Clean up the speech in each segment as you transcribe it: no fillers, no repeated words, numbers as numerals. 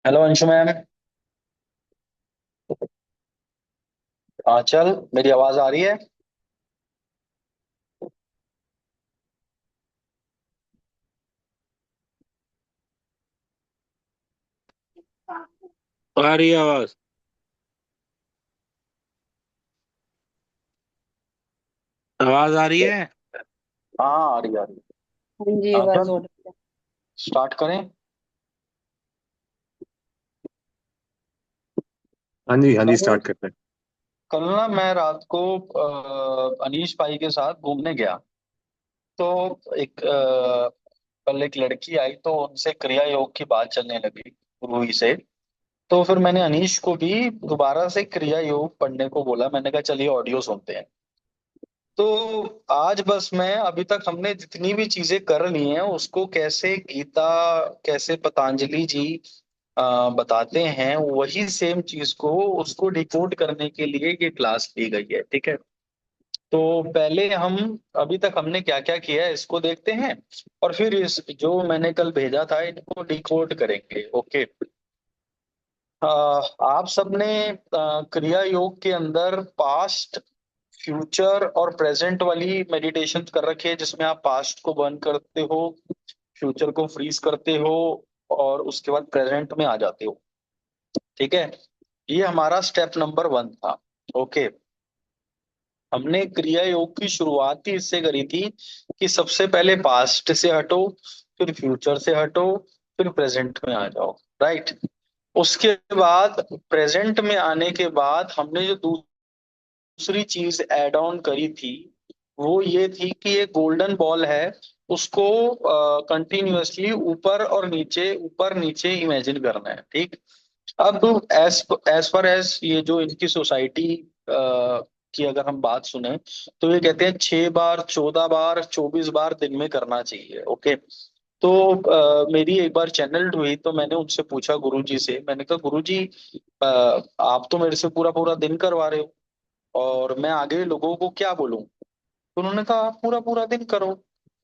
Hello Anshu ma'am. चल मेरी आवाज आ रही है। आ रही है आवाज। आवाज आ रही है। हाँ, आ रही आ रही। हाँ जी, आवाज चल हो रही है। स्टार्ट करें। हाँ जी, हाँ जी, कल स्टार्ट करते हैं। कल ना मैं रात को अनीश भाई के साथ घूमने गया। तो कल एक लड़की आई तो उनसे क्रिया योग की बात चलने लगी रूही से। तो फिर मैंने अनीश को भी दोबारा से क्रिया योग पढ़ने को बोला। मैंने कहा चलिए ऑडियो सुनते हैं। तो आज बस मैं अभी तक हमने जितनी भी चीजें कर ली हैं उसको कैसे गीता, कैसे पतंजलि जी बताते हैं वही सेम चीज को उसको डिकोड करने के लिए ये क्लास ली गई है। ठीक है। तो पहले हम अभी तक हमने क्या क्या किया है इसको देखते हैं और फिर इस जो मैंने कल भेजा था इनको डिकोड करेंगे। ओके। अ, आप सबने क्रिया योग के अंदर पास्ट, फ्यूचर और प्रेजेंट वाली मेडिटेशन कर रखी है जिसमें आप पास्ट को बर्न करते हो, फ्यूचर को फ्रीज करते हो और उसके बाद प्रेजेंट में आ जाते हो। ठीक है। ये हमारा स्टेप नंबर 1 था। ओके। हमने क्रिया योग की शुरुआत ही इससे करी थी कि सबसे पहले पास्ट से हटो, फिर फ्यूचर से हटो, फिर प्रेजेंट में आ जाओ। राइट। उसके बाद प्रेजेंट में आने के बाद हमने जो दूसरी चीज ऐड ऑन करी थी वो ये थी कि एक गोल्डन बॉल है, उसको कंटिन्यूअसली ऊपर नीचे इमेजिन करना है। ठीक। अब एज एज फार एज ये जो इनकी सोसाइटी की अगर हम बात सुने तो ये कहते हैं 6 बार, 14 बार, 24 बार दिन में करना चाहिए। ओके। तो मेरी एक बार चैनल्ड हुई तो मैंने उनसे पूछा गुरुजी से। मैंने कहा गुरुजी, आप तो मेरे से पूरा पूरा दिन करवा रहे हो और मैं आगे लोगों को क्या बोलूं। तो उन्होंने कहा आप पूरा पूरा दिन करो।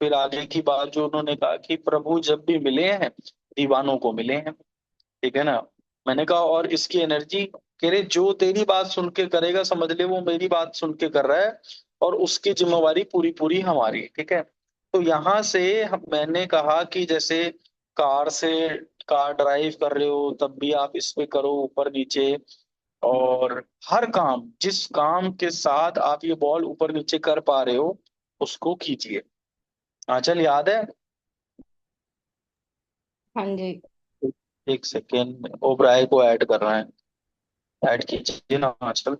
फिर आगे की बात जो उन्होंने कहा कि प्रभु जब भी मिले हैं दीवानों को मिले हैं। ठीक है ना। मैंने कहा और इसकी एनर्जी, कह रहे जो तेरी बात सुन के करेगा समझ ले वो मेरी बात सुन के कर रहा है और उसकी जिम्मेवारी पूरी पूरी हमारी। ठीक है। तो यहाँ से मैंने कहा कि जैसे कार से कार ड्राइव कर रहे हो तब भी आप इस पे करो ऊपर नीचे। और हर काम, जिस काम के साथ आप ये बॉल ऊपर नीचे कर पा रहे हो उसको कीजिए। हाँ चल याद है। हाँ जी। एक सेकेंड, ओब्राय को ऐड कर रहे हैं। ऐड कीजिए ना आजकल,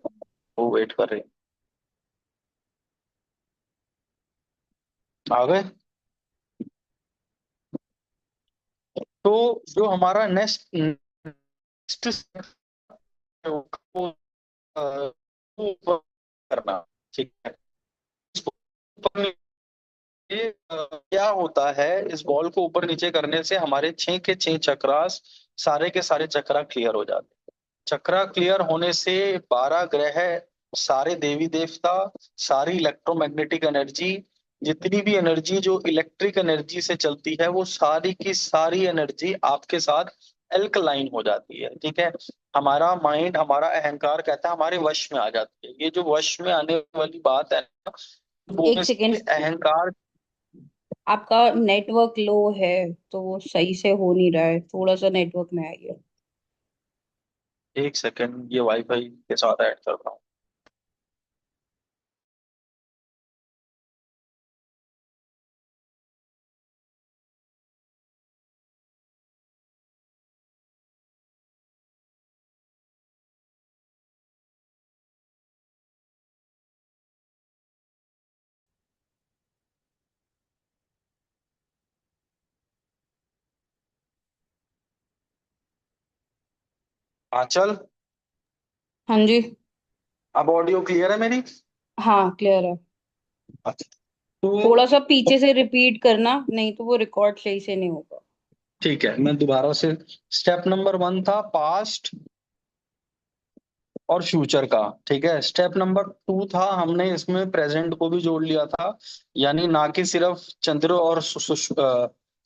वो वेट कर रहे हैं। आ गए। तो जो हमारा नेक्स्ट वो ऊपर करना। ठीक है। इसको ऊपर नीचे क्या होता है, इस बॉल को ऊपर नीचे करने से हमारे 6 के 6 चक्रास, सारे के सारे चक्रा क्लियर हो जाते हैं। चक्रा क्लियर होने से 12 ग्रह, सारे देवी देवता, सारी इलेक्ट्रोमैग्नेटिक एनर्जी, जितनी भी एनर्जी जो इलेक्ट्रिक एनर्जी से चलती है वो सारी की सारी एनर्जी आपके साथ एल्कलाइन हो जाती है। ठीक है। हमारा माइंड, हमारा अहंकार कहता है हमारे वश में आ जाती है। ये जो वश में आने वाली बात है ना, एक बोलने सेकेंड। से अहंकार। आपका नेटवर्क लो है, तो वो सही से हो नहीं रहा है। थोड़ा सा नेटवर्क में आइए। एक सेकंड, ये वाईफाई के साथ ऐड कर रहा हूँ। हाँ चल। हाँ जी। अब ऑडियो क्लियर है मेरी। हाँ, क्लियर है। अच्छा। तो थोड़ा सा पीछे से रिपीट करना, नहीं तो वो रिकॉर्ड सही से नहीं होगा। ठीक है, मैं दोबारा से। स्टेप नंबर 1 था पास्ट और फ्यूचर का। ठीक है। स्टेप नंबर 2 था, हमने इसमें प्रेजेंट को भी जोड़ लिया था। यानी ना कि सिर्फ चंद्र और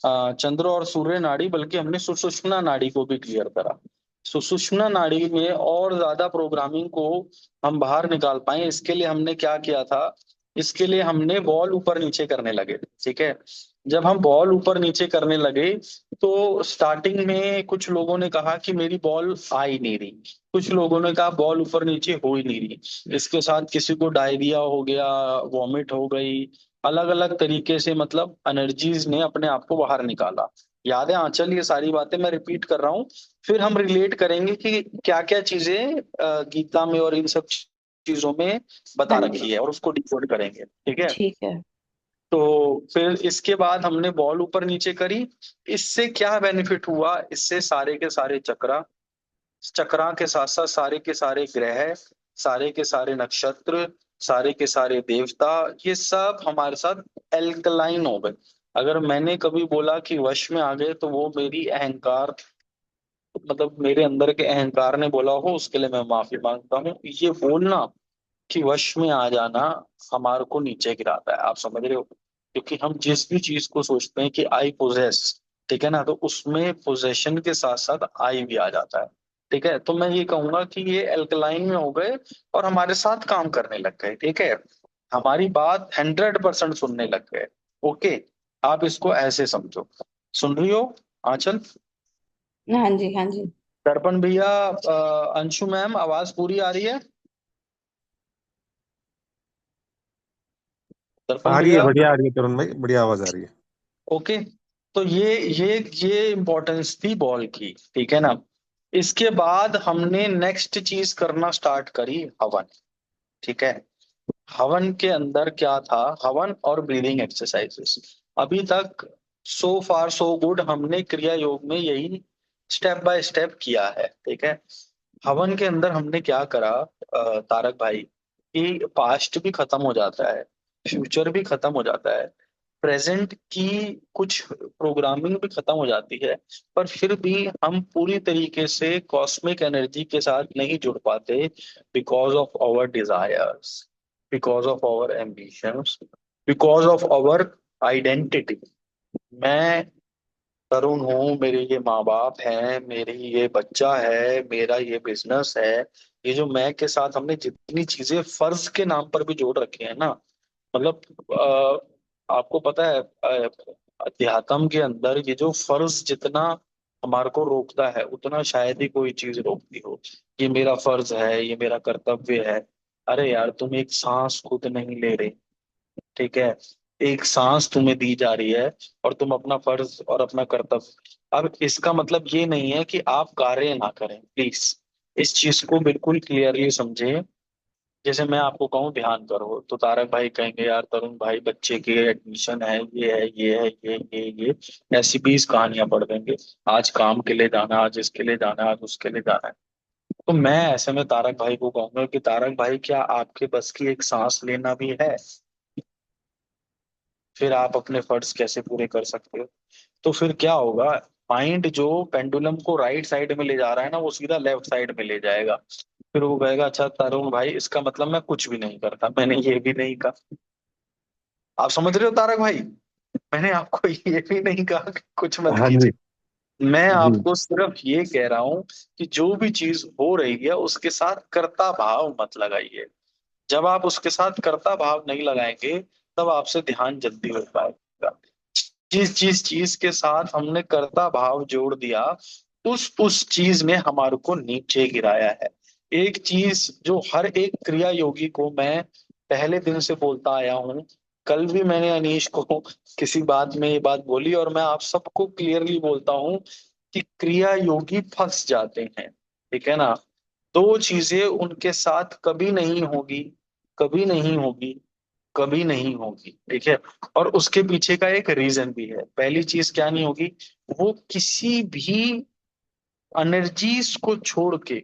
चंद्र और सूर्य नाड़ी, बल्कि हमने सुषुम्ना नाड़ी को भी क्लियर करा। सुषुम्ना नाड़ी में और ज्यादा प्रोग्रामिंग को हम बाहर निकाल पाए, इसके लिए हमने क्या किया था, इसके लिए हमने बॉल ऊपर नीचे करने लगे। ठीक है। जब हम बॉल ऊपर नीचे करने लगे तो स्टार्टिंग में कुछ लोगों ने कहा कि मेरी बॉल आ ही नहीं रही, कुछ लोगों ने कहा बॉल ऊपर नीचे हो ही नहीं रही, इसके साथ किसी को डायरिया हो गया, वॉमिट हो गई, अलग अलग तरीके से मतलब एनर्जीज ने अपने आप को बाहर निकाला। याद है आंचल, ये सारी बातें मैं रिपीट कर रहा हूँ, फिर हम रिलेट करेंगे कि क्या क्या चीजें गीता में और इन सब चीजों में बता हाँ जी। रखी है, और उसको डिकोड करेंगे। ठीक है। ठीक है। तो फिर इसके बाद हमने बॉल ऊपर नीचे करी, इससे क्या बेनिफिट हुआ, इससे सारे के सारे चक्रा, चक्रा के साथ साथ सारे के सारे ग्रह, सारे के सारे नक्षत्र, सारे के सारे देवता, ये सब हमारे साथ एल्कलाइन हो गए। अगर मैंने कभी बोला कि वश में आ गए, तो वो मेरी अहंकार, मतलब मेरे अंदर के अहंकार ने बोला हो, उसके लिए मैं माफी मांगता हूँ। ये बोलना कि वश में आ जाना हमारे को नीचे गिराता है, आप समझ रहे हो, क्योंकि हम जिस भी चीज को सोचते हैं कि आई पोजेस, ठीक है ना, तो उसमें पोजेशन के साथ साथ आई भी आ जाता है। ठीक है। तो मैं ये कहूंगा कि ये अल्कलाइन में हो गए और हमारे साथ काम करने लग गए। ठीक है। हमारी बात 100% सुनने लग गए। ओके। आप इसको ऐसे समझो। सुन रही हो आंचल? हाँ जी, हाँ जी। दर्पण भैया, अंशु मैम, आवाज पूरी आ रही है? दर्पण आ रही है, भैया। बढ़िया आ रही है तरुण भाई, बढ़िया आवाज आ रही है। ओके। तो ये इंपॉर्टेंस थी बॉल की। ठीक है ना। इसके बाद हमने नेक्स्ट चीज करना स्टार्ट करी, हवन। ठीक है। हवन के अंदर क्या था, हवन और ब्रीदिंग एक्सरसाइजेस। अभी तक सो फार सो गुड, हमने क्रिया योग में यही स्टेप बाय स्टेप किया है। ठीक है। हवन के अंदर हमने क्या करा, तारक भाई, कि पास्ट भी खत्म हो जाता है, फ्यूचर भी खत्म हो जाता है, प्रेजेंट की कुछ प्रोग्रामिंग भी खत्म हो जाती है, पर फिर भी हम पूरी तरीके से कॉस्मिक एनर्जी के साथ नहीं जुड़ पाते, because of our desires, because of our ambitions, because of our identity. मैं तरुण हूँ, मेरे ये माँ बाप हैं, मेरी ये बच्चा है, मेरा ये बिजनेस है, ये जो मैं के साथ हमने जितनी चीजें फर्ज के नाम पर भी जोड़ रखी है ना, मतलब आपको पता है, अध्यात्म के अंदर ये जो फर्ज जितना हमारे को रोकता है, उतना शायद ही कोई चीज रोकती हो। ये मेरा फर्ज है, ये मेरा कर्तव्य है। अरे यार, तुम एक सांस खुद नहीं ले रहे। ठीक है। एक सांस तुम्हें दी जा रही है, और तुम अपना फर्ज और अपना कर्तव्य, अब इसका मतलब ये नहीं है कि आप कार्य ना करें, प्लीज इस चीज को बिल्कुल क्लियरली समझें। जैसे मैं आपको कहूँ ध्यान करो, तो तारक भाई कहेंगे यार तरुण भाई, बच्चे के एडमिशन है, ये है, ये है, ये ऐसी 20 कहानियां पढ़ देंगे। आज काम के लिए जाना, आज इसके लिए जाना, आज उसके लिए जाना है। तो मैं ऐसे में तारक भाई को कहूंगा कि तारक भाई, क्या आपके बस की एक सांस लेना भी है? फिर आप अपने फर्ज कैसे पूरे कर सकते हो? तो फिर क्या होगा, माइंड जो पेंडुलम को राइट साइड में ले जा रहा है ना, वो सीधा लेफ्ट साइड में ले जाएगा। फिर वो कहेगा अच्छा तरुण भाई, इसका मतलब मैं कुछ भी नहीं करता, मैंने ये भी नहीं कहा। आप समझ रहे हो तारक भाई? मैंने आपको ये भी नहीं कहा कि कुछ मत हाँ जी। कीजिए। मैं जी। आपको सिर्फ ये कह रहा हूं कि जो भी चीज हो रही है उसके साथ कर्ता भाव मत लगाइए। जब आप उसके साथ कर्ता भाव नहीं लगाएंगे, तब आपसे ध्यान जल्दी हो पाएगा। जिस जिस चीज के साथ हमने कर्ता भाव जोड़ दिया, उस चीज ने हमारे को नीचे गिराया है। एक चीज जो हर एक क्रिया योगी को मैं पहले दिन से बोलता आया हूँ, कल भी मैंने अनीश को किसी बात में ये बात बोली, और मैं आप सबको क्लियरली बोलता हूँ कि क्रिया योगी फंस जाते हैं। ठीक है ना। दो चीजें उनके साथ कभी नहीं होगी, कभी नहीं होगी, कभी नहीं होगी। ठीक है। और उसके पीछे का एक रीजन भी है। पहली चीज क्या नहीं होगी, वो किसी भी एनर्जीज को छोड़ के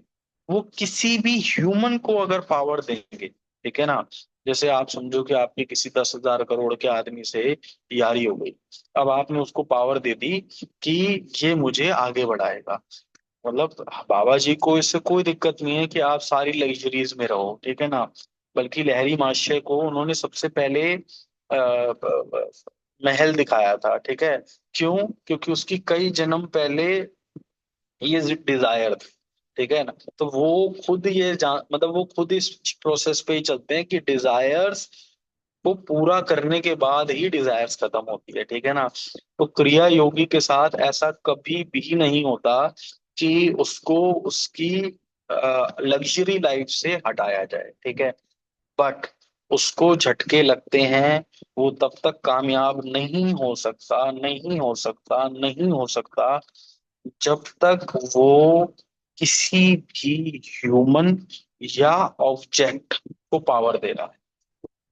वो किसी भी ह्यूमन को अगर पावर देंगे, ठीक है ना, जैसे आप समझो कि आपकी किसी 10,000 करोड़ के आदमी से यारी हो गई, अब आपने उसको पावर दे दी कि ये मुझे आगे बढ़ाएगा, मतलब बाबा जी को इससे कोई दिक्कत नहीं है कि आप सारी लग्जरीज में रहो, ठीक है ना, बल्कि लहरी महाशय को उन्होंने सबसे पहले महल दिखाया था, ठीक है। क्यों? क्योंकि उसकी कई जन्म पहले ये डिजायर थी, ठीक है ना। तो वो खुद ये जान मतलब वो खुद इस प्रोसेस पे ही चलते हैं कि डिजायर्स को पूरा करने के बाद ही डिजायर्स खत्म होती है, ठीक है ना। तो क्रिया योगी के साथ ऐसा कभी भी नहीं होता कि उसको उसकी लग्जरी लाइफ से हटाया जाए, ठीक है। बट उसको झटके लगते हैं, वो तब तक कामयाब नहीं हो सकता, नहीं हो सकता, नहीं हो सकता, जब तक वो किसी भी ह्यूमन या ऑब्जेक्ट को पावर दे रहा है।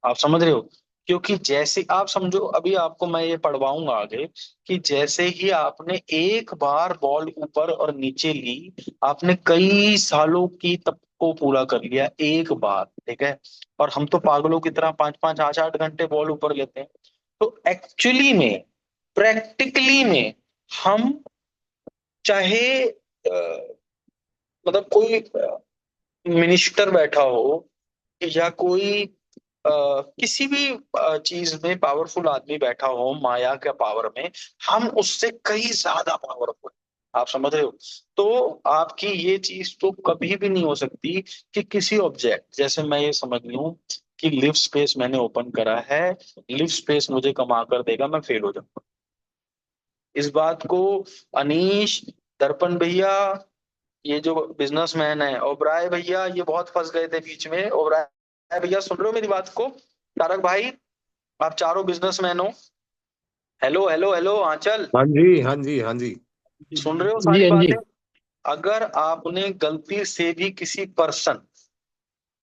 आप समझ रहे हो? क्योंकि जैसे आप समझो, अभी आपको मैं ये पढ़वाऊंगा आगे कि जैसे ही आपने एक बार बॉल ऊपर और नीचे ली, आपने कई सालों की तप को पूरा कर लिया एक बार, ठीक है। और हम तो पागलों की तरह 5-5 8-8 घंटे बॉल ऊपर लेते हैं। तो एक्चुअली में, प्रैक्टिकली में, हम चाहे मतलब कोई मिनिस्टर बैठा हो या कोई किसी भी चीज में पावरफुल आदमी बैठा हो माया के पावर में, हम उससे कई ज्यादा पावरफुल। आप समझ रहे हो? तो आपकी ये चीज तो कभी भी नहीं हो सकती कि किसी ऑब्जेक्ट, जैसे मैं ये समझ लूं कि लिव स्पेस मैंने ओपन करा है, लिव स्पेस मुझे कमा कर देगा, मैं फेल हो जाऊंगा। इस बात को अनीश, दर्पण भैया, ये जो बिजनेसमैन है ओबराय भैया, ये बहुत फंस गए थे बीच में। ओबराय भैया सुन रहे हो मेरी बात को? तारक भाई, आप चारों बिजनेसमैन हो। हेलो हेलो हेलो आंचल, हाँ जी, हाँ जी, हाँ जी। सुन रहे हो जी सारी हाँ जी। बातें? अगर आपने गलती से भी किसी पर्सन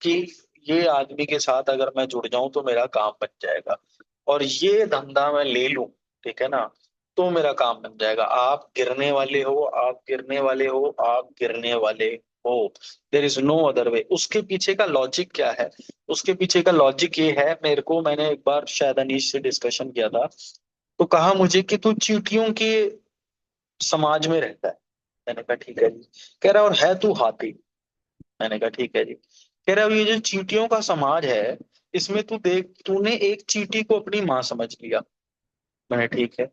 की, ये आदमी के साथ अगर मैं जुड़ जाऊं तो मेरा काम बन जाएगा, और ये धंधा मैं ले लूं, ठीक है ना, तो मेरा काम बन जाएगा। आप गिरने वाले हो, आप गिरने वाले हो, आप गिरने वाले हो। There is no other way. उसके पीछे का लॉजिक क्या है? उसके पीछे का लॉजिक ये है, मेरे को, मैंने एक बार शायद अनीश से डिस्कशन किया था, तो कहा मुझे कि तू चींटियों के समाज में रहता है। मैंने कहा ठीक है जी। कह रहा और है तू हाथी। मैंने कहा ठीक है जी। कह रहा ये जो चींटियों का समाज है, इसमें तू देख, तूने एक चींटी को अपनी माँ समझ लिया। मैंने ठीक है।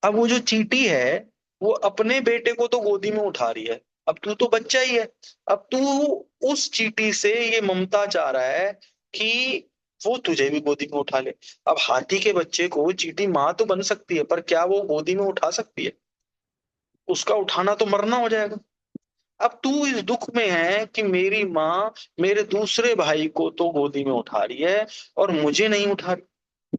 अब वो जो चींटी है, वो अपने बेटे को तो गोदी में उठा रही है, अब तू तो बच्चा ही है। अब तू उस चींटी से ये ममता चाह रहा है कि वो तुझे भी गोदी में उठा ले। अब हाथी के बच्चे को चींटी माँ तो बन सकती है, पर क्या वो गोदी में उठा सकती है? उसका उठाना तो मरना हो जाएगा। अब तू इस दुख में है कि मेरी माँ मेरे दूसरे भाई को तो गोदी में उठा रही है और मुझे नहीं उठा रही।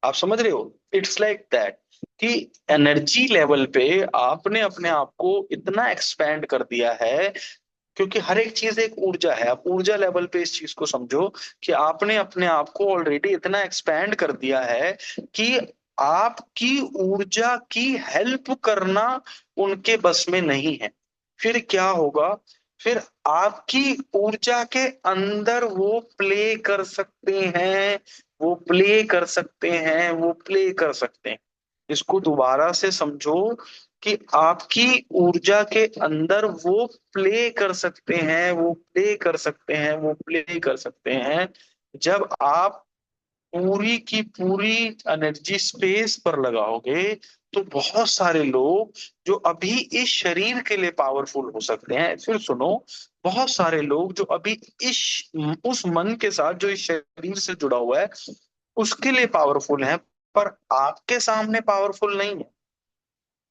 आप समझ रहे हो? इट्स लाइक दैट कि एनर्जी लेवल पे आपने अपने आप को इतना एक्सपेंड कर दिया है, क्योंकि हर एक चीज एक ऊर्जा है। आप ऊर्जा लेवल पे इस चीज को समझो कि आपने अपने आप को ऑलरेडी इतना एक्सपेंड कर दिया है कि आपकी ऊर्जा की हेल्प करना उनके बस में नहीं है। फिर क्या होगा? फिर आपकी ऊर्जा के अंदर वो प्ले कर सकते हैं, वो प्ले कर सकते हैं, वो प्ले कर सकते हैं। इसको दोबारा से समझो कि आपकी ऊर्जा के अंदर वो प्ले कर सकते हैं, वो प्ले कर सकते हैं, वो प्ले कर सकते हैं। जब आप पूरी की पूरी एनर्जी स्पेस पर लगाओगे, तो बहुत सारे लोग जो अभी इस शरीर के लिए पावरफुल हो सकते हैं, फिर सुनो, बहुत सारे लोग जो अभी इस उस मन के साथ जो इस शरीर से जुड़ा हुआ है उसके लिए पावरफुल है, पर आपके सामने पावरफुल नहीं है।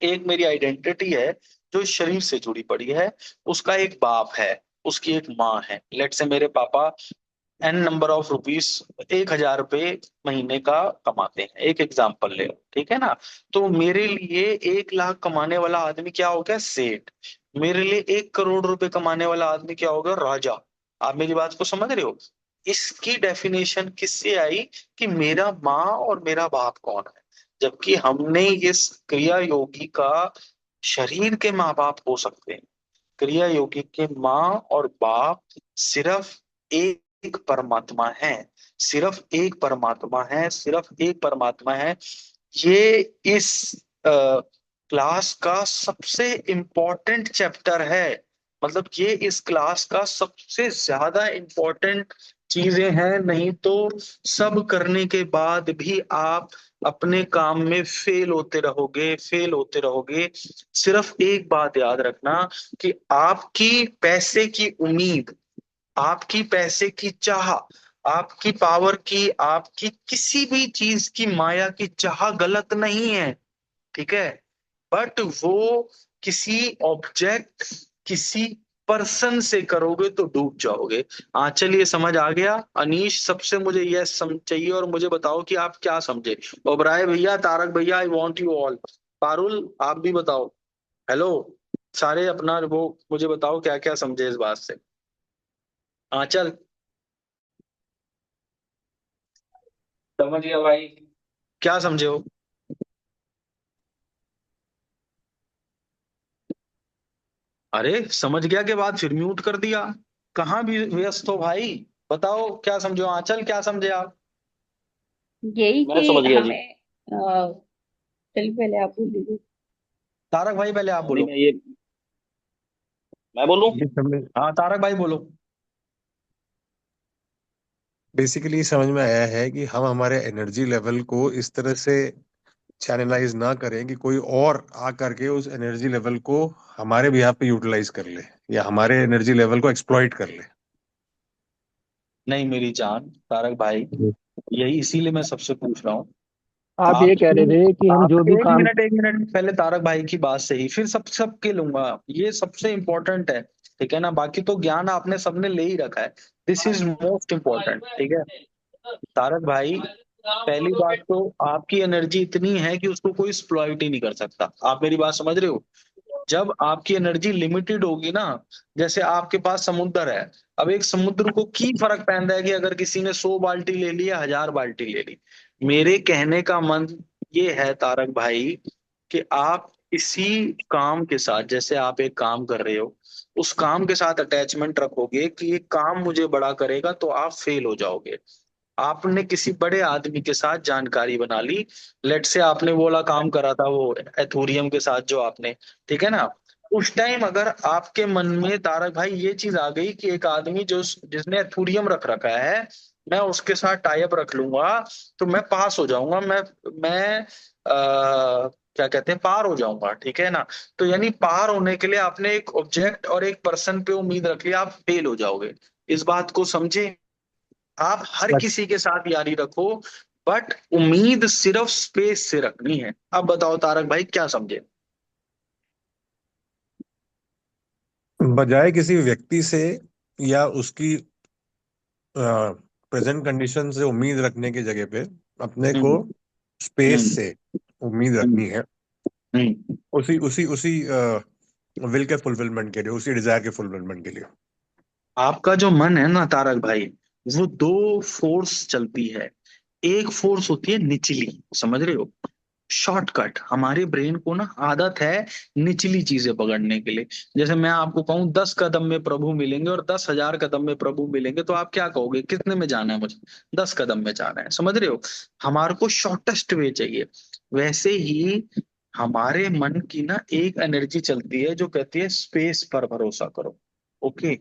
एक मेरी आइडेंटिटी है जो इस शरीर से जुड़ी पड़ी है, उसका एक बाप है, उसकी एक माँ है। लेट से मेरे पापा एन नंबर ऑफ रुपीस, 1,000 रुपये महीने का कमाते हैं, एक एग्जाम्पल ले लो, ठीक है ना। तो मेरे लिए 1 लाख कमाने वाला आदमी क्या हो गया? सेठ। मेरे लिए 1 करोड़ रुपए कमाने वाला आदमी क्या हो गया? राजा। आप मेरी बात को समझ रहे हो? इसकी डेफिनेशन किससे आई कि मेरा माँ और मेरा बाप कौन है? जबकि हमने इस क्रिया योगी का शरीर के माँ बाप हो सकते हैं। क्रिया योगी के माँ और बाप सिर्फ एक परमात्मा है, सिर्फ एक परमात्मा है, सिर्फ एक परमात्मा है। ये इस क्लास का सबसे इंपॉर्टेंट चैप्टर है। मतलब ये इस क्लास का सबसे ज्यादा इम्पोर्टेंट चीजें हैं, नहीं तो सब करने के बाद भी आप अपने काम में फेल होते रहोगे, फेल होते रहोगे। सिर्फ एक बात याद रखना कि आपकी पैसे की उम्मीद, आपकी पैसे की चाह, आपकी पावर की, आपकी किसी भी चीज की माया की चाह गलत नहीं है, ठीक है। बट वो किसी ऑब्जेक्ट, किसी पर्सन से करोगे तो डूब जाओगे। हाँ चलिए, समझ आ गया। अनीश, सबसे मुझे यह समझ चाहिए और मुझे बताओ कि आप क्या समझे। ओबराय भैया, तारक भैया, I want you all. Parul, आप भी बताओ। हेलो, सारे अपना वो मुझे बताओ क्या क्या समझे इस बात से। हाँ चल। समझ गया भाई। क्या समझे हो? अरे समझ गया के बाद फिर म्यूट कर दिया। कहाँ भी व्यस्त हो भाई? बताओ क्या समझो। आंचल, क्या समझे आप? यही मैं कि समझ गया जी। हमें चलिए पहले आप बोल दीजिए। तारक भाई पहले आप नहीं, बोलो। मैं बोलूं। ये समझ हाँ तारक भाई बोलो। बेसिकली समझ में आया है कि हम हमारे एनर्जी लेवल को इस तरह से चैनलाइज ना करें कि कोई और आ करके उस एनर्जी लेवल को हमारे बिहाफ पे यूटिलाइज कर ले या हमारे एनर्जी लेवल को एक्सप्लॉइट कर ले। नहीं मेरी जान, तारक भाई, जी। यही इसीलिए मैं सबसे पूछ रहा हूँ। आप ये कह रहे आपकी थे कि हम आप जो भी एक काम। मिनट, एक मिनट, पहले तारक भाई की बात सही, फिर सबके लूंगा। ये सबसे इम्पोर्टेंट है, ठीक है ना। बाकी तो ज्ञान आपने सबने ले ही रखा है। दिस इज मोस्ट इम्पोर्टेंट, ठीक है। तारक भाई, पहली बात तो आपकी एनर्जी इतनी है कि उसको कोई एक्सप्लॉइट ही नहीं कर सकता। आप मेरी बात समझ रहे हो? जब आपकी एनर्जी लिमिटेड होगी ना, जैसे आपके पास समुद्र है। अब एक समुद्र को की फर्क पैंदा है कि अगर किसी ने 100 बाल्टी ले ली या 1000 बाल्टी ले ली। मेरे कहने का मन ये है तारक भाई कि आप इसी काम के साथ, जैसे आप एक काम कर रहे हो, उस काम के साथ अटैचमेंट रखोगे कि ये काम मुझे बड़ा करेगा, तो आप फेल हो जाओगे। आपने किसी बड़े आदमी के साथ जानकारी बना ली, लेट से आपने वो वाला काम करा था वो एथोरियम के साथ जो आपने, ठीक है ना। उस टाइम अगर आपके मन में तारक भाई ये चीज आ गई कि एक आदमी जो जिसने एथोरियम रख रखा है, मैं उसके साथ टाई अप रख लूंगा तो मैं पास हो जाऊंगा, मैं क्या कहते हैं, पार हो जाऊंगा, ठीक है ना। तो यानी पार होने के लिए आपने एक ऑब्जेक्ट और एक पर्सन पे उम्मीद रख ली, आप फेल हो जाओगे। इस बात को समझे। आप हर किसी के साथ यारी रखो, बट उम्मीद सिर्फ स्पेस से रखनी है। अब बताओ तारक भाई क्या समझे। बजाय किसी व्यक्ति से या उसकी प्रेजेंट कंडीशन से उम्मीद रखने की जगह पे अपने को हम्म। स्पेस हम्म। से उम्मीद हम्म। रखनी है। हम्म। उसी उसी उसी विल के फुलफिलमेंट के लिए, उसी डिजायर के फुलफिलमेंट के लिए। आपका जो मन है ना तारक भाई, वो दो फोर्स चलती है। एक फोर्स होती है निचली, समझ रहे हो। शॉर्टकट, हमारे ब्रेन को ना आदत है निचली चीजें पकड़ने के लिए। जैसे मैं आपको कहूं 10 कदम में प्रभु मिलेंगे और 10,000 कदम में प्रभु मिलेंगे, तो आप क्या कहोगे, कितने में जाना है मुझे? 10 कदम में जाना है, समझ रहे हो। हमारे को शॉर्टेस्ट वे चाहिए। वैसे ही हमारे मन की ना एक एनर्जी चलती है जो कहती है स्पेस पर भरोसा करो, ओके,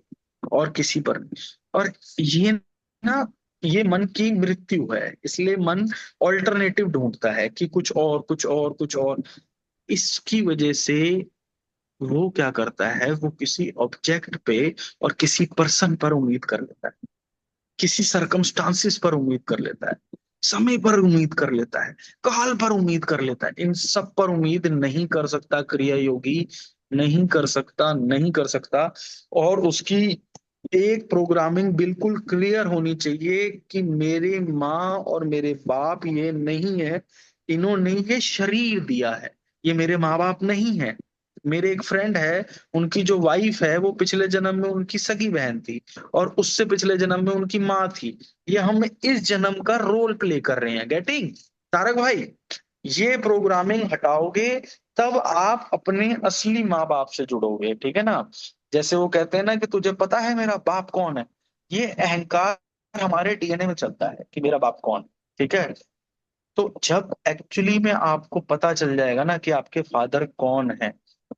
और किसी पर नहीं। और ये ना, ये मन की मृत्यु है, इसलिए मन ऑल्टरनेटिव ढूंढता है कि कुछ और, कुछ और, कुछ और। इसकी वजह से वो क्या करता है, वो किसी ऑब्जेक्ट पे और किसी पर्सन पर उम्मीद कर लेता है, किसी सरकमस्टांसिस पर उम्मीद कर लेता है, समय पर उम्मीद कर लेता है, काल पर उम्मीद कर लेता है। इन सब पर उम्मीद नहीं कर सकता क्रिया योगी, नहीं कर सकता, नहीं कर सकता। और उसकी एक प्रोग्रामिंग बिल्कुल क्लियर होनी चाहिए कि मेरे माँ और मेरे बाप ये नहीं है, इन्होंने ये शरीर दिया है, ये मेरे माँ बाप नहीं है। मेरे एक फ्रेंड है, उनकी जो वाइफ है वो पिछले जन्म में उनकी सगी बहन थी, और उससे पिछले जन्म में उनकी माँ थी। ये हम इस जन्म का रोल प्ले कर रहे हैं, गेटिंग? तारक भाई, ये प्रोग्रामिंग हटाओगे तब आप अपने असली माँ बाप से जुड़ोगे, ठीक है ना। जैसे वो कहते हैं ना कि तुझे पता है मेरा बाप कौन है। ये अहंकार हमारे डीएनए में चलता है कि मेरा बाप कौन है, ठीक है। तो जब एक्चुअली में आपको पता चल जाएगा ना कि आपके फादर कौन है,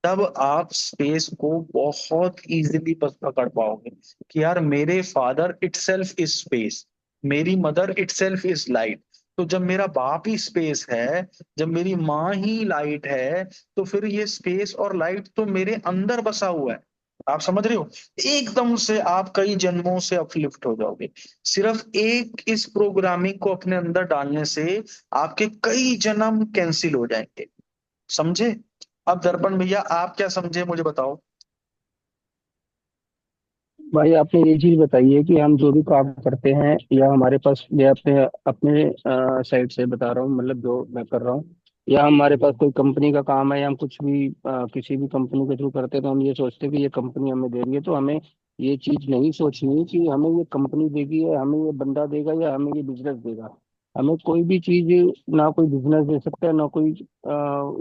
तब आप स्पेस को बहुत इजीली पकड़ पाओगे कि यार मेरे फादर इटसेल्फ इज स्पेस, मेरी मदर इटसेल्फ इज लाइट। तो जब मेरा बाप ही स्पेस है, जब मेरी माँ ही लाइट है, तो फिर ये स्पेस और लाइट तो मेरे अंदर बसा हुआ है। आप समझ रहे हो? एकदम से आप कई जन्मों से अपलिफ्ट हो जाओगे, सिर्फ एक इस प्रोग्रामिंग को अपने अंदर डालने से आपके कई जन्म कैंसिल हो जाएंगे। समझे? अब दर्पण भैया आप क्या समझे मुझे बताओ। भाई आपने ये चीज बताई है कि हम जो भी काम करते हैं या हमारे पास, या अपने अपने साइड से बता रहा हूँ, मतलब जो मैं कर रहा हूँ, या हमारे पास कोई कंपनी का काम है या हम कुछ भी किसी भी कंपनी के थ्रू करते हैं, तो हम ये सोचते हैं कि ये कंपनी हमें दे रही है, तो हमें ये चीज नहीं सोचनी कि हमें ये कंपनी देगी या हमें ये बंदा देगा या हमें ये बिजनेस देगा। हमें कोई भी चीज, ना कोई बिजनेस दे सकता है ना कोई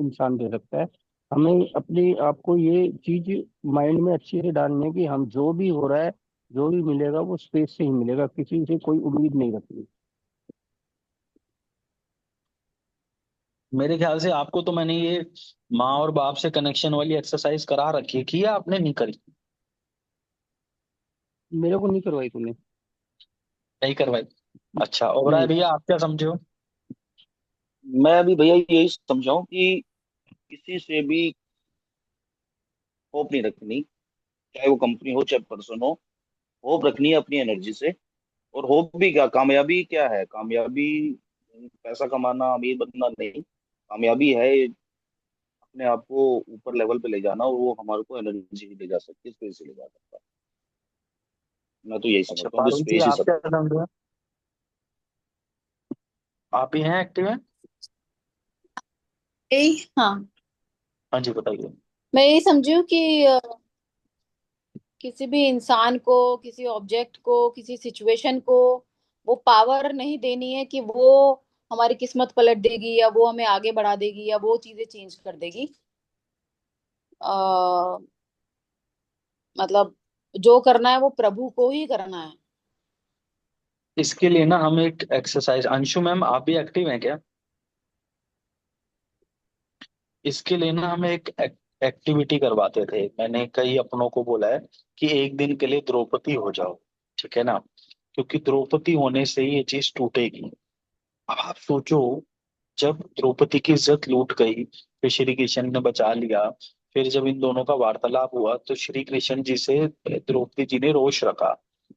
इंसान दे सकता है। हमें अपने आप को ये चीज माइंड में अच्छी से डालनी है कि हम जो भी हो रहा है, जो भी मिलेगा वो स्पेस से ही मिलेगा, किसी से कोई उम्मीद नहीं रखनी। मेरे ख्याल से आपको तो मैंने ये माँ और बाप से कनेक्शन वाली एक्सरसाइज करा रखी है, कि या आपने नहीं करी? मेरे को नहीं करवाई तूने। नहीं करवाई? अच्छा, ओबराय नहीं। भैया आप क्या समझे हो? मैं अभी भैया यही समझाऊं कि किसी से भी होप नहीं रखनी, चाहे वो कंपनी हो चाहे पर्सन हो। होप रखनी है अपनी एनर्जी से। और होप भी क्या, कामयाबी क्या है? कामयाबी पैसा कमाना, अमीर बनना नहीं। कामयाबी है अपने आप को ऊपर लेवल पे ले जाना, और वो हमारे को एनर्जी ही ले जा सकती है, स्पेस से ले जा सकता है। मैं तो यही अच्छा समझता हूँ कि पारुल जी स्पेस ही आप सब क्या कुछ समझे हो? आप ही हैं एक्टिव हैं? हाँ, हाँ जी बताइए। मैं यही समझी हूँ कि किसी भी इंसान को, किसी ऑब्जेक्ट को, किसी सिचुएशन को वो पावर नहीं देनी है कि वो हमारी किस्मत पलट देगी या वो हमें आगे बढ़ा देगी या वो चीजें चेंज कर देगी। आ, मतलब जो करना है वो प्रभु को ही करना है। इसके लिए ना हम एक एक्सरसाइज, अंशु मैम आप भी एक्टिव हैं क्या? इसके लिए ना हम एक एक्टिविटी करवाते थे, मैंने कई अपनों को बोला है कि एक दिन के लिए द्रौपदी हो जाओ, ठीक है ना? क्योंकि द्रौपदी होने से ही ये चीज टूटेगी। अब आप सोचो, जब द्रौपदी की इज्जत लूट गई, फिर श्री कृष्ण ने बचा लिया, फिर जब इन दोनों का वार्तालाप हुआ तो श्री कृष्ण जी से द्रौपदी जी ने रोष रखा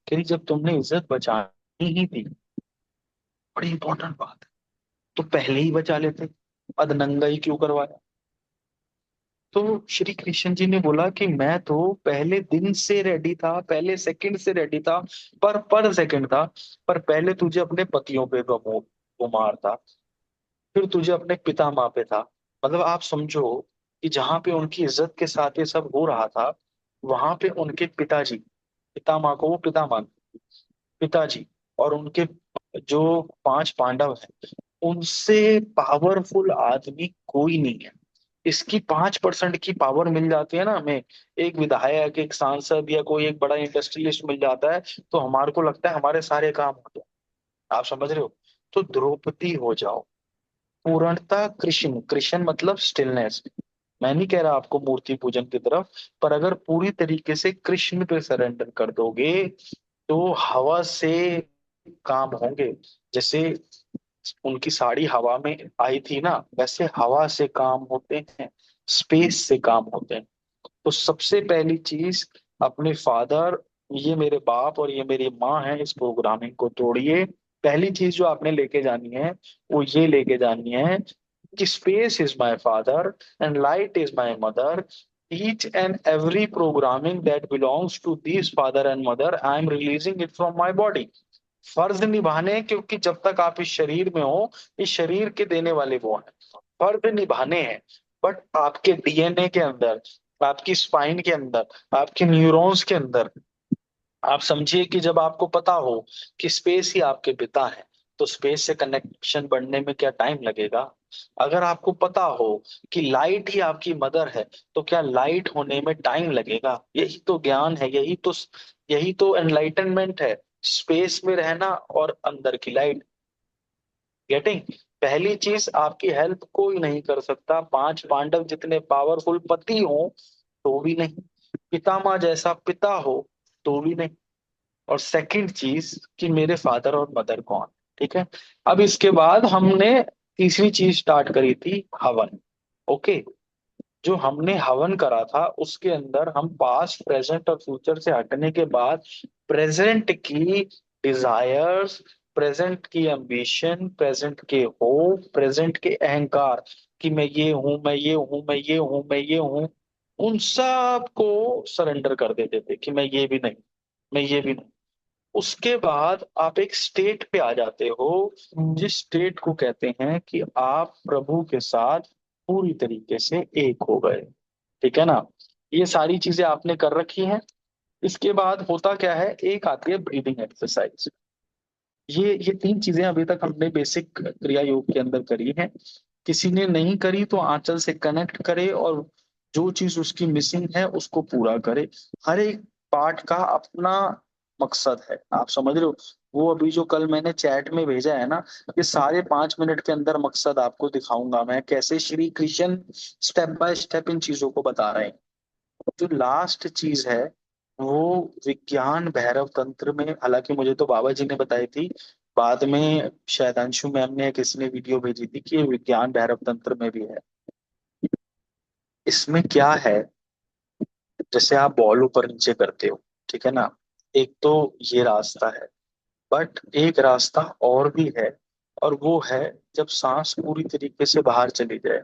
कि जब तुमने इज्जत बचानी ही थी, बड़ी इंपॉर्टेंट बात है, तो पहले ही बचा लेते, अधनंगा ही क्यों करवाया? तो श्री कृष्ण जी ने बोला कि मैं तो पहले दिन से रेडी था, पहले सेकंड से रेडी था, पर सेकंड था, पर पहले तुझे अपने पतियों पे गुमार था, फिर तुझे अपने पिता माँ पे था। मतलब आप समझो कि जहां पे उनकी इज्जत के साथ ये सब हो रहा था, वहां पे उनके पिताजी, पिता माँ को वो पिता मानते, पिताजी और उनके जो पांच पांडव हैं, उनसे पावरफुल आदमी कोई नहीं है। इसकी 5% की पावर मिल जाती है ना हमें, एक विधायक, एक सांसद या कोई एक बड़ा इंडस्ट्रियलिस्ट मिल जाता है, तो हमारे को लगता है हमारे सारे काम हो गए। आप समझ रहे हो? तो द्रौपदी हो जाओ, पूर्णतः कृष्ण, कृष्ण मतलब स्टिलनेस। मैं नहीं कह रहा आपको मूर्ति पूजन की तरफ, पर अगर पूरी तरीके से कृष्ण पे सरेंडर कर दोगे तो हवा से काम होंगे। जैसे उनकी साड़ी हवा में आई थी ना, वैसे हवा से काम होते हैं, स्पेस से काम होते हैं। तो सबसे पहली चीज, अपने फादर, ये मेरे बाप और ये मेरी माँ है, इस प्रोग्रामिंग को तोड़िए। पहली चीज जो आपने लेके जानी है वो ये लेके जानी है कि space is my father and light is my mother. Each and every programming that belongs to this father and mother, I am releasing it from my body. फर्ज निभाने हैं, क्योंकि जब तक आप इस शरीर में हो, इस शरीर के देने वाले वो हैं, फर्ज निभाने हैं। बट आपके डीएनए के अंदर, आपकी स्पाइन के अंदर, आपके न्यूरॉन्स के अंदर, आप समझिए कि जब आपको पता हो कि स्पेस ही आपके पिता है, तो स्पेस से कनेक्शन बढ़ने में क्या टाइम लगेगा? अगर आपको पता हो कि लाइट ही आपकी मदर है, तो क्या लाइट होने में टाइम लगेगा? यही तो ज्ञान है, यही तो एनलाइटनमेंट है, स्पेस में रहना और अंदर की लाइट। गेटिंग? पहली चीज, आपकी हेल्प कोई नहीं कर सकता, 5 पांडव जितने पावरफुल पति हो तो भी नहीं, पितामह जैसा पिता हो तो भी नहीं। और सेकंड चीज कि मेरे फादर और मदर कौन। ठीक है। अब इसके बाद हमने तीसरी चीज स्टार्ट करी थी, हवन। ओके। जो हमने हवन करा था उसके अंदर हम पास्ट प्रेजेंट और फ्यूचर से हटने के बाद प्रेजेंट की डिजायर्स, प्रेजेंट की एम्बिशन, प्रेजेंट के होप, प्रेजेंट के अहंकार कि मैं ये हूं, मैं ये हूं, मैं ये हूं, मैं ये हूं, उन सब को सरेंडर कर देते थे कि मैं ये भी नहीं, मैं ये भी नहीं। उसके बाद आप एक स्टेट पे आ जाते हो, जिस स्टेट को कहते हैं कि आप प्रभु के साथ पूरी तरीके से एक हो गए। ठीक है ना। ये सारी चीजें आपने कर रखी हैं। इसके बाद होता क्या है, एक आती है ब्रीदिंग एक्सरसाइज। ये 3 चीजें अभी तक हमने बेसिक क्रिया योग के अंदर करी हैं। किसी ने नहीं करी तो आंचल से कनेक्ट करे और जो चीज उसकी मिसिंग है उसको पूरा करे। हर एक पार्ट का अपना मकसद है, आप समझ रहे हो। वो अभी जो कल मैंने चैट में भेजा है ना, ये सारे 5 मिनट के अंदर मकसद आपको दिखाऊंगा मैं, कैसे Shri Krishna step by step in चीजों को बता रहे हैं। जो लास्ट चीज है वो विज्ञान भैरव तंत्र में, हालांकि मुझे तो बाबा जी ने बताई थी, बाद में शायद अंशु मैम ने या किसी ने वीडियो भेजी थी कि ये विज्ञान भैरव तंत्र में भी है। इसमें क्या है, जैसे आप बॉल ऊपर नीचे करते हो, ठीक है ना, एक तो ये रास्ता है, बट एक रास्ता और भी है, और वो है जब सांस पूरी तरीके से बाहर चली जाए,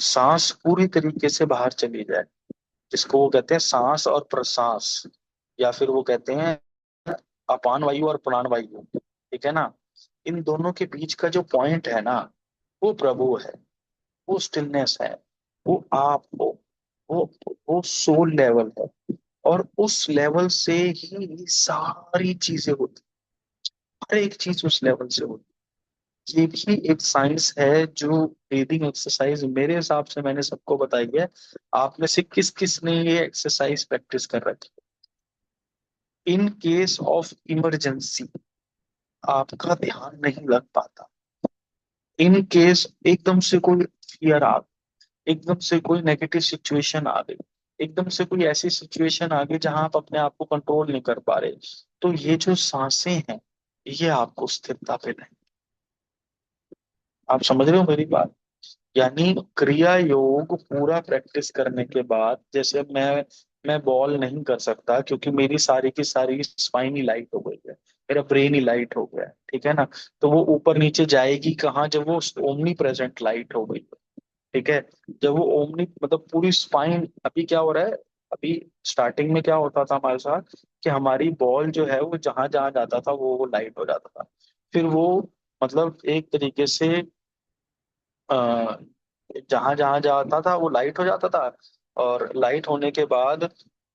सांस पूरी तरीके से बाहर चली जाए, जिसको वो कहते हैं सांस और प्रश्वास, या फिर वो कहते हैं अपान वायु और प्राण वायु। ठीक है ना। इन दोनों के बीच का जो पॉइंट है ना, वो प्रभु है, वो स्टिलनेस है, वो आप हो, वो वो सोल लेवल है। और उस लेवल से ही ये सारी चीजें होती, हर एक चीज उस लेवल से होती। ये भी एक साइंस है जो ब्रीदिंग एक्सरसाइज मेरे हिसाब से मैंने सबको बताई है। आप में से किस किस ने ये एक्सरसाइज प्रैक्टिस कर रखी। इन केस ऑफ इमरजेंसी आपका ध्यान नहीं लग पाता, इन केस एकदम से कोई फियर आ, एकदम से कोई नेगेटिव सिचुएशन आ गई, एकदम से कोई ऐसी सिचुएशन आ गई जहां आप अपने आप को कंट्रोल नहीं कर पा रहे, तो ये जो सांसें हैं ये आपको स्थिरता पे लाएं। आप समझ रहे हो मेरी बात। यानी क्रिया योग पूरा प्रैक्टिस करने के बाद, जैसे मैं बॉल नहीं कर सकता क्योंकि मेरी सारी की सारी स्पाइन ही लाइट हो गई है, मेरा ब्रेन ही लाइट हो गया है। ठीक है ना। तो वो ऊपर नीचे जाएगी कहाँ, जब वो ओमनी प्रेजेंट लाइट हो गई है। ठीक है। जब वो ओमनी मतलब पूरी स्पाइन, अभी क्या हो रहा है, अभी स्टार्टिंग में क्या होता था हमारे साथ कि हमारी बॉल जो है वो जहां जहां जाता था वो लाइट हो जाता था। फिर वो मतलब एक तरीके से जहां जहां जाता था वो लाइट हो जाता था। और लाइट होने के बाद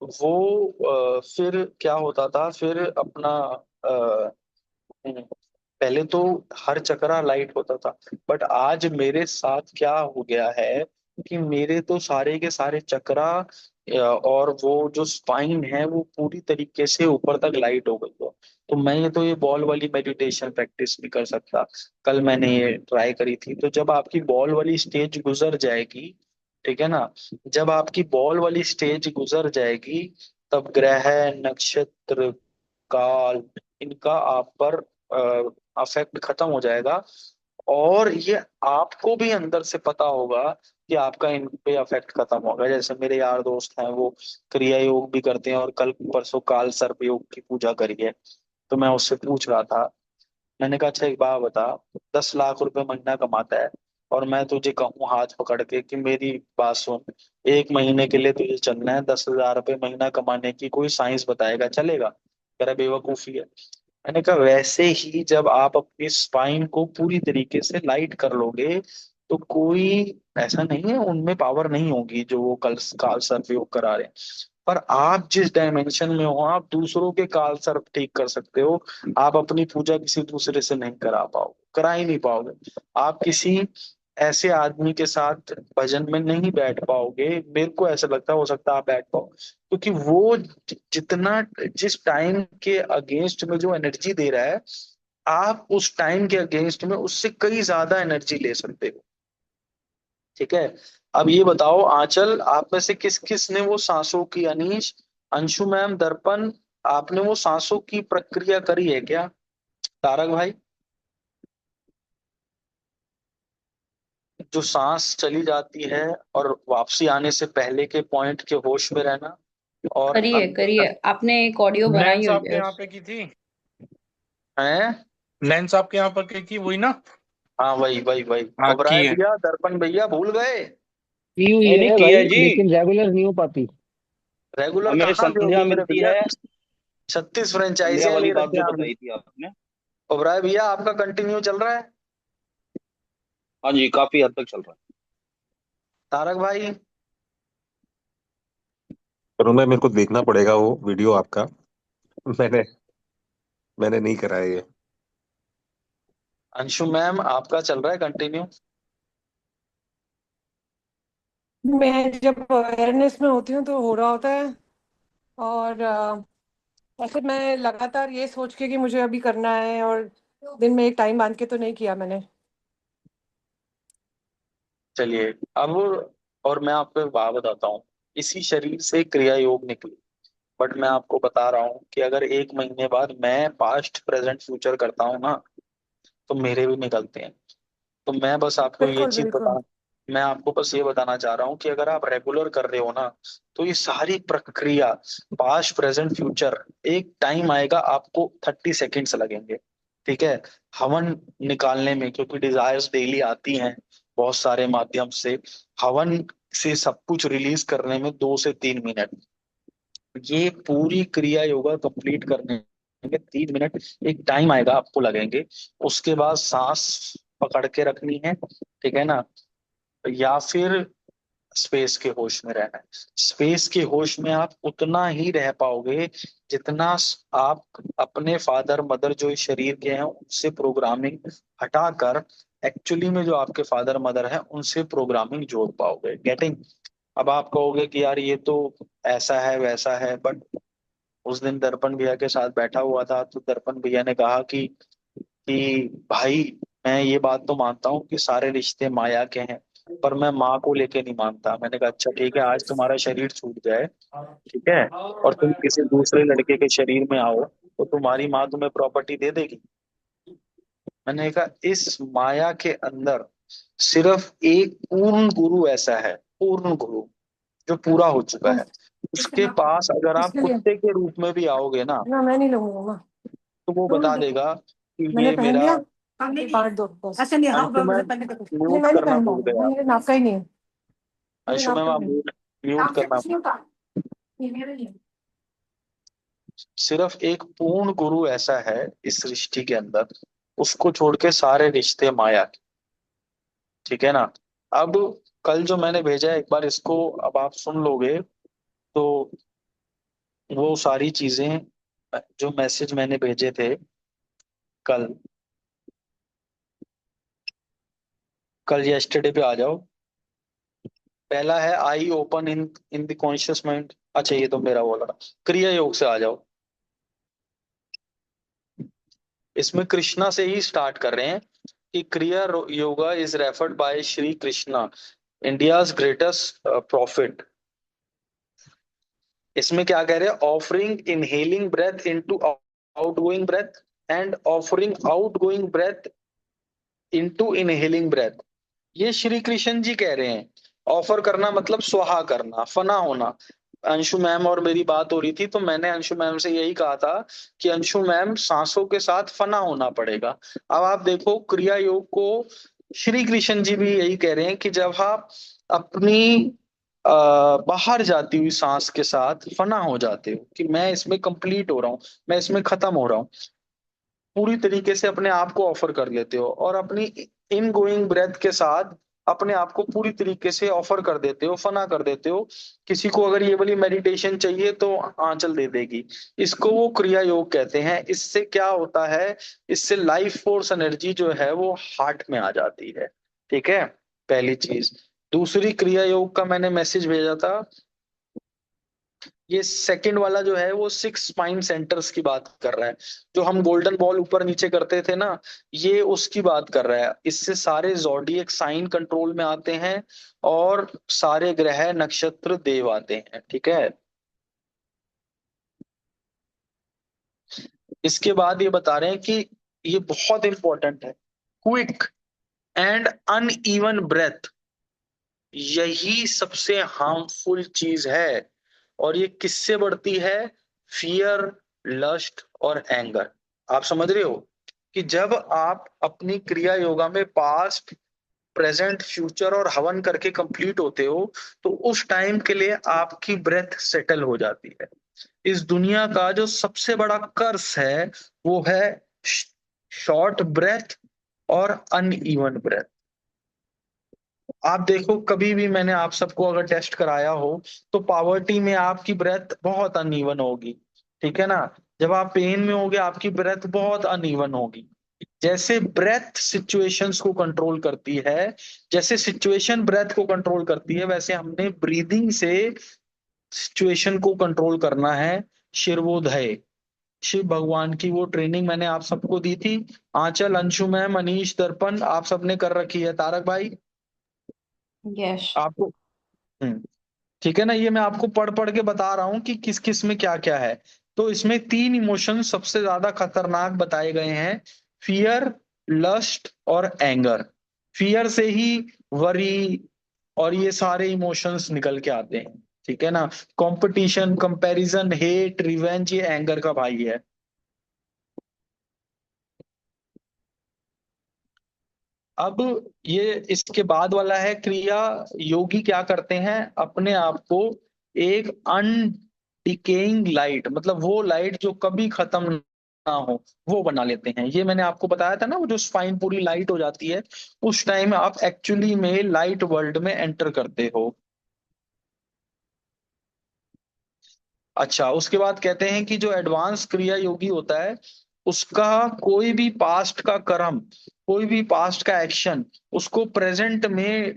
वो फिर क्या होता था, फिर अपना पहले तो हर चक्रा लाइट होता था, बट आज मेरे साथ क्या हो गया है कि मेरे तो सारे के सारे चक्रा और वो जो स्पाइन है वो पूरी तरीके से ऊपर तक लाइट हो गई है। तो मैं ये बॉल वाली मेडिटेशन प्रैक्टिस भी कर सकता। कल मैंने ये ट्राई करी थी, तो जब आपकी बॉल वाली स्टेज गुजर जाएगी, ठीक है ना, जब आपकी बॉल वाली स्टेज गुजर जाएगी, तब ग्रह, नक्षत्र, काल, इनका आप पर अफेक्ट खत्म हो जाएगा। और ये आपको भी अंदर से पता होगा कि आपका इन पे अफेक्ट खत्म होगा। जैसे मेरे यार दोस्त हैं वो क्रिया योग भी करते हैं, और कल परसों काल सर्प योग की पूजा करी है। तो मैं उससे पूछ रहा था, मैंने कहा अच्छा एक बात बता, 10 लाख रुपए महीना कमाता है, और मैं तुझे कहूँ हाथ पकड़ के कि मेरी बात सुन, 1 महीने के लिए तुझे चलना है, 10,000 रुपये महीना कमाने की कोई साइंस बताएगा चलेगा? कह रहा बेवकूफी है। मैंने कहा वैसे ही जब आप अपनी स्पाइन को पूरी तरीके से लाइट कर लोगे, तो कोई ऐसा नहीं है उनमें पावर नहीं होगी जो वो कल काल सर्प योग करा रहे हैं। पर आप जिस डायमेंशन में हो, आप दूसरों के काल सर्प ठीक कर सकते हो। आप अपनी पूजा किसी दूसरे से नहीं करा पाओगे, करा ही नहीं पाओगे। आप किसी ऐसे आदमी के साथ भजन में नहीं बैठ पाओगे, मेरे को ऐसा लगता है, हो सकता है आप बैठ पाओ, क्योंकि वो जितना जिस टाइम के अगेंस्ट में जो एनर्जी दे रहा है, आप उस टाइम के अगेंस्ट में उससे कई ज्यादा एनर्जी ले सकते हो। ठीक है। अब ये बताओ आंचल, आप में से किस किस ने वो सांसों की, अनीश, अंशु मैम, दर्पण, आपने वो सांसों की प्रक्रिया करी है क्या? तारक भाई, जो सांस चली जाती है और वापसी आने से पहले के पॉइंट के होश में रहना, और करिए करिए, आपने एक ऑडियो बनाई नैन्स हुई आपके है। यहाँ पे की थी, है। नैन्स आपके यहाँ पर की थी, वही ना? हाँ वही वही वही। हाँ ओबराय की है। भैया, दर्पण भैया भूल गए? की हुई नहीं नहीं है किया भाई, जी। लेकिन रेगुलर नहीं हो पाती। रेगुलर हमें कहाँ पे संध्या होगी मेरे मिलती भैया? है। 36 संध्या फ्रेंचाइजियां वाली ले बात रखी जो हैं हमने। बताई थी आपने। ओबराय भैया, आपका कंटिन्यू चल रहा है? हाँ जी, काफी हद तक चल रहा है। तारक भाई? पर मैं, मेरे को देखना पड़ेगा वो वीडियो आपका। मैंने मैंने नहीं करा है ये। अंशु मैम, आपका चल रहा है कंटिन्यू? मैं जब अवेयरनेस में होती हूँ तो हो रहा होता है। और ऐसे मैं लगातार ये सोच के कि मुझे अभी करना है, और दिन में एक टाइम बांध के तो नहीं किया मैंने। चलिए अब, और मैं आपको एक बात बताता हूँ। इसी शरीर से क्रिया योग निकली, बट मैं आपको बता रहा हूँ कि अगर 1 महीने बाद मैं पास्ट प्रेजेंट फ्यूचर करता हूँ ना, तो मेरे भी निकलते हैं। तो मैं बस आपको ये बिल्कुल चीज बिल्कुल। बता मैं आपको बस ये बताना चाह रहा हूँ कि अगर आप रेगुलर कर रहे हो ना, तो ये सारी प्रक्रिया, पास्ट प्रेजेंट फ्यूचर, एक टाइम आएगा आपको 30 सेकेंड्स लगेंगे। ठीक है। हवन निकालने में, क्योंकि डिजायर्स डेली आती हैं बहुत सारे माध्यम से, हवन से सब कुछ रिलीज करने में 2 से 3 मिनट, ये पूरी क्रिया योगा कंप्लीट करने में 3 मिनट एक टाइम आएगा आपको लगेंगे। उसके बाद सांस पकड़ के रखनी है, ठीक है ना, या फिर स्पेस के होश में रहना है। स्पेस के होश में आप उतना ही रह पाओगे जितना आप अपने फादर मदर जो इस शरीर के हैं उनसे प्रोग्रामिंग हटाकर एक्चुअली में जो आपके फादर मदर हैं उनसे प्रोग्रामिंग जोड़ पाओगे। गेटिंग? अब आप कहोगे कि यार ये तो ऐसा है वैसा है, बट उस दिन दर्पण भैया के साथ बैठा हुआ था तो दर्पण भैया ने कहा कि भाई, मैं ये बात तो मानता हूँ कि सारे रिश्ते माया के हैं, पर मैं माँ को लेके नहीं मानता। मैंने कहा अच्छा ठीक है, आज तुम्हारा शरीर छूट जाए, ठीक है, और तुम किसी दूसरे लड़के के शरीर में आओ, तो तुम्हारी माँ तुम्हें प्रॉपर्टी दे देगी? मैंने कहा इस माया के अंदर सिर्फ एक पूर्ण गुरु ऐसा है, पूर्ण गुरु जो पूरा हो चुका है। उसके पास अगर आप इसके लिए कुत्ते के रूप में भी आओगे ना, ना, मैं नहीं लूंगा। तो वो बता देगा कि मैंने ये पहन मेरा। लिया, बांट दो बस। ऐसे नहीं, हाँ अंशु मैम, पहनने का कुछ नहीं, म्यूट मैं नहीं करना पहन भूल पाऊंगा, गए आप। मेरे नाप का ही नहीं है। मेरे अंशु नाप मैम का आप नहीं है। म्यूट म्यूट नाप से करना। कुछ नहीं होता, ये मेरे लिए। सिर्फ एक पूर्ण गुरु ऐसा है इस सृष्टि के अंदर, उसको छोड़ के सारे रिश्ते माया के। ठीक है ना। अब कल जो मैंने भेजा है, एक बार इसको अब आप सुन लोगे तो वो सारी चीजें, जो मैसेज मैंने भेजे थे कल, कल यस्टरडे पे आ जाओ। पहला है I open in in the conscious mind. अच्छा ये तो मेरा बोला। क्रिया योग से आ जाओ। इसमें कृष्णा से ही स्टार्ट कर रहे हैं कि Kriya yoga is referred by Shri Krishna, India's greatest prophet. इसमें क्या कह रहे हैं? Offering inhaling breath into outgoing breath, and offering outgoing breath into inhaling breath. ये श्री कृष्ण जी कह रहे हैं। ऑफर करना मतलब स्वाहा करना, फना होना। अंशु मैम और मेरी बात हो रही थी तो मैंने अंशु मैम से यही कहा था कि अंशु मैम, सांसों के साथ फना होना पड़ेगा। अब आप देखो क्रिया योग को श्री कृष्ण जी भी यही कह रहे हैं कि जब आप अपनी बाहर जाती हुई सांस के साथ फना हो जाते हो, कि मैं इसमें कंप्लीट हो रहा हूँ, मैं इसमें खत्म हो रहा हूँ, पूरी तरीके से अपने आप को ऑफर कर लेते हो, और अपनी इन गोइंग ब्रेथ के साथ अपने आप को पूरी तरीके से ऑफर कर देते हो, फना कर देते हो। किसी को अगर ये वाली मेडिटेशन चाहिए तो आंचल दे देगी। इसको वो क्रिया योग कहते हैं। इससे क्या होता है? इससे लाइफ फोर्स एनर्जी जो है वो हार्ट में आ जाती है। ठीक है, पहली चीज। दूसरी, क्रिया योग का मैंने मैसेज भेजा था ये सेकंड वाला जो है वो 6 स्पाइन सेंटर्स की बात कर रहा है। जो हम गोल्डन बॉल ऊपर नीचे करते थे ना, ये उसकी बात कर रहा है। इससे सारे जॉडिएक साइन कंट्रोल में आते हैं और सारे ग्रह नक्षत्र देव आते हैं, ठीक है। इसके बाद ये बता रहे हैं कि ये बहुत इंपॉर्टेंट है, क्विक एंड अनइवन ब्रेथ, यही सबसे हार्मफुल चीज है। और ये किससे बढ़ती है? फियर, लस्ट और एंगर। आप समझ रहे हो कि जब आप अपनी क्रिया योगा में पास्ट, प्रेजेंट, फ्यूचर और हवन करके कंप्लीट होते हो, तो उस टाइम के लिए आपकी ब्रेथ सेटल हो जाती है। इस दुनिया का जो सबसे बड़ा कर्स है वो है शॉर्ट ब्रेथ और अनइवन ब्रेथ। आप देखो, कभी भी मैंने आप सबको अगर टेस्ट कराया हो तो पावर्टी में आपकी ब्रेथ बहुत अनइवन होगी, ठीक है ना। जब आप पेन में होगे आपकी ब्रेथ बहुत अनइवन होगी। जैसे ब्रेथ सिचुएशंस को कंट्रोल करती है, जैसे सिचुएशन ब्रेथ को कंट्रोल करती है, वैसे हमने ब्रीदिंग से सिचुएशन को कंट्रोल करना है। शिवोदय, शिव भगवान की वो ट्रेनिंग मैंने आप सबको दी थी। आंचल, अंशु मैम, मनीष, दर्पण, आप सबने कर रखी है। तारक भाई यस। आपको, ठीक है ना। ये मैं आपको पढ़ पढ़ के बता रहा हूँ कि किस किस में क्या क्या है। तो इसमें 3 इमोशन सबसे ज्यादा खतरनाक बताए गए हैं, फियर, लस्ट और एंगर। फियर से ही वरी और ये सारे इमोशंस निकल के आते हैं, ठीक है ना। कंपटीशन, कंपैरिजन, हेट, रिवेंज, ये एंगर का भाई है। अब ये इसके बाद वाला है क्रिया योगी क्या करते हैं, अपने आप को एक अनडिकेइंग लाइट, मतलब वो लाइट जो कभी खत्म ना हो, वो बना लेते हैं। ये मैंने आपको बताया था ना, वो जो स्पाइन पूरी लाइट हो जाती है, उस टाइम आप एक्चुअली में लाइट वर्ल्ड में एंटर करते हो। अच्छा, उसके बाद कहते हैं कि जो एडवांस क्रिया योगी होता है, उसका कोई भी पास्ट का कर्म, कोई भी पास्ट का एक्शन उसको प्रेजेंट में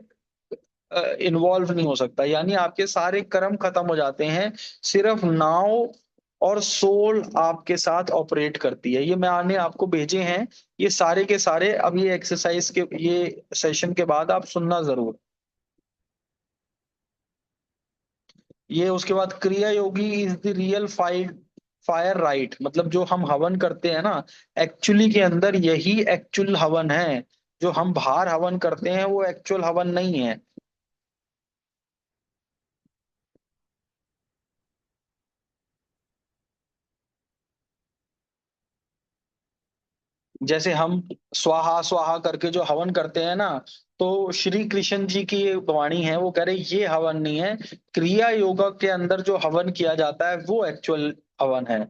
इन्वॉल्व नहीं हो सकता। यानी आपके सारे कर्म खत्म हो जाते हैं, सिर्फ नाव और सोल आपके साथ ऑपरेट करती है। ये मैंने आपको भेजे हैं, ये सारे के सारे। अब ये एक्सरसाइज के, ये सेशन के बाद आप सुनना जरूर। ये उसके बाद kriya yogi is the real fire right, मतलब जो हम हवन करते हैं ना, एक्चुअली के अंदर यही एक्चुअल हवन है। जो हम बाहर हवन करते हैं वो एक्चुअल हवन नहीं है। जैसे हम स्वाहा स्वाहा करके जो हवन करते हैं ना, तो श्री कृष्ण जी की ये वाणी है, वो कह रहे ये हवन नहीं है। क्रिया योगा के अंदर जो हवन किया जाता है वो एक्चुअल हवन है।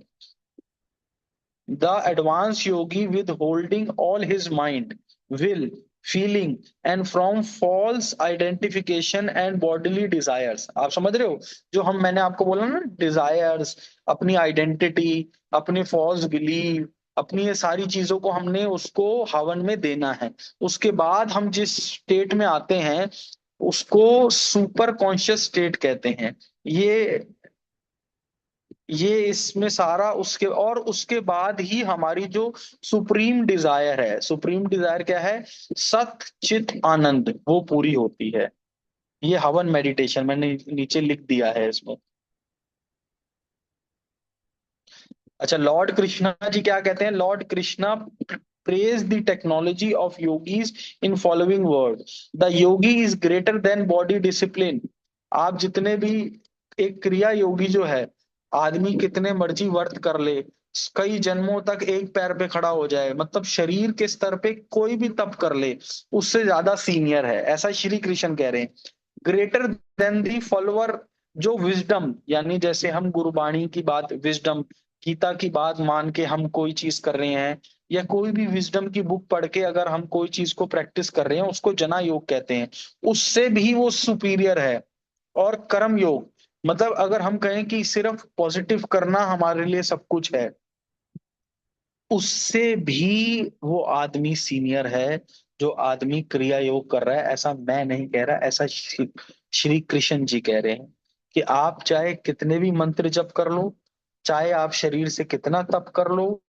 The advanced yogi withholding all his mind, will, feeling and from false identification and bodily desires। आप समझ रहे हो? जो हम, मैंने आपको बोला ना, डिजायर्स, अपनी आइडेंटिटी, अपनी फॉल्स बिलीव, अपनी ये सारी चीजों को हमने उसको हवन में देना है। उसके बाद हम जिस स्टेट में आते हैं उसको सुपर कॉन्शियस स्टेट कहते हैं। ये ये इसमें सारा उसके, और उसके बाद ही हमारी जो सुप्रीम डिजायर है, सुप्रीम डिजायर क्या है? सत चित आनंद, वो पूरी होती है। ये हवन मेडिटेशन मैंने नीचे लिख दिया है इसमें। अच्छा, लॉर्ड कृष्णा जी क्या कहते हैं? Lord Krishna praise the technology of yogis in following word: the yogi is greater than body discipline। आप जितने भी, एक क्रिया योगी जो है, आदमी कितने मर्जी वर्त कर ले, कई जन्मों तक एक पैर पे खड़ा हो जाए, मतलब शरीर के स्तर पे कोई भी तप कर ले, उससे ज्यादा सीनियर है, ऐसा श्री कृष्ण कह रहे हैं। ग्रेटर देन दी फॉलोअर, जो विजडम, यानी जैसे हम गुरुबाणी की बात, विजडम, गीता की बात मान के हम कोई चीज कर रहे हैं, या कोई भी विजडम की बुक पढ़ के अगर हम कोई चीज को प्रैक्टिस कर रहे हैं, उसको जना योग कहते हैं। उससे भी वो सुपीरियर है। और कर्म योग, मतलब अगर हम कहें कि सिर्फ पॉजिटिव करना हमारे लिए सब कुछ है, उससे भी वो आदमी सीनियर है। जो आदमी क्रिया योग कर रहा है, ऐसा मैं नहीं कह रहा, ऐसा श्री कृष्ण जी कह रहे हैं। कि आप चाहे कितने भी मंत्र जप कर लो, चाहे आप शरीर से कितना तप कर लो,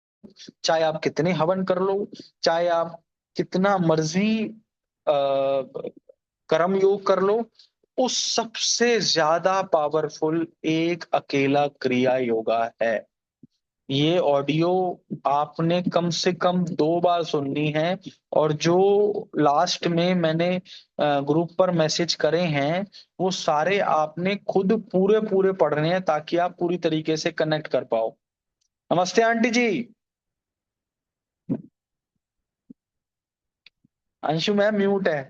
चाहे आप कितने हवन कर लो, चाहे आप कितना मर्जी कर्म योग कर लो, उस सबसे ज्यादा पावरफुल एक अकेला क्रिया योगा है। ये ऑडियो आपने कम से कम 2 बार सुननी है। और जो लास्ट में मैंने ग्रुप पर मैसेज करे हैं, वो सारे आपने खुद पूरे पूरे पढ़ने हैं, ताकि आप पूरी तरीके से कनेक्ट कर पाओ। नमस्ते आंटी जी। अंशु मैम म्यूट है।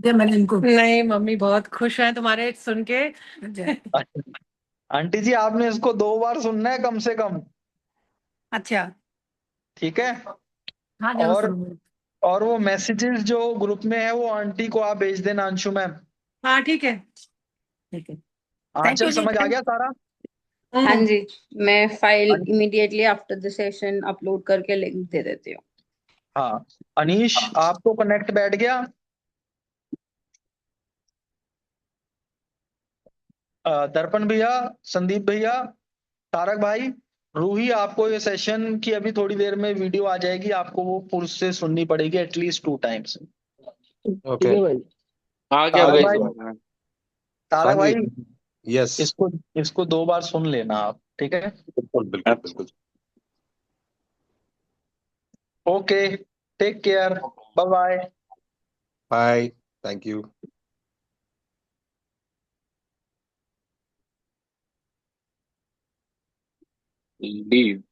मैंने इनको नहीं, मम्मी बहुत खुश है तुम्हारे सुन के। आंटी जी, आपने इसको 2 बार सुनना है कम से कम। अच्छा। ठीक है। हाँ, जरूर और सुनूंगी। और वो मैसेजेस जो ग्रुप में है, वो आंटी को आप भेज देना, अंशु मैम। हाँ, ठीक है, ठीक है। Thank Anchal you ji. समझ आ गया सारा? हाँ जी, मैं फाइल अन- immediately after the session upload करके लिंक दे देती हूँ। हाँ, अनीश आपको कनेक्ट बैठ गया? दर्पण भैया, संदीप भैया, तारक भाई, रूही, आपको ये सेशन की अभी थोड़ी देर में वीडियो आ जाएगी, आपको वो पूर्ण से सुननी पड़ेगी एटलीस्ट 2 टाइम्स। ठीक ओके। है भाई। हाँ क्या तारक भाई? भाई, हाँ तारक जी। भाई, यस। इसको इसको 2 बार सुन लेना आप, ठीक है? बिल्कुल बिल्कुल बिल्कुल। Okay, take care, bye bye. Bye. Thank you. Leave.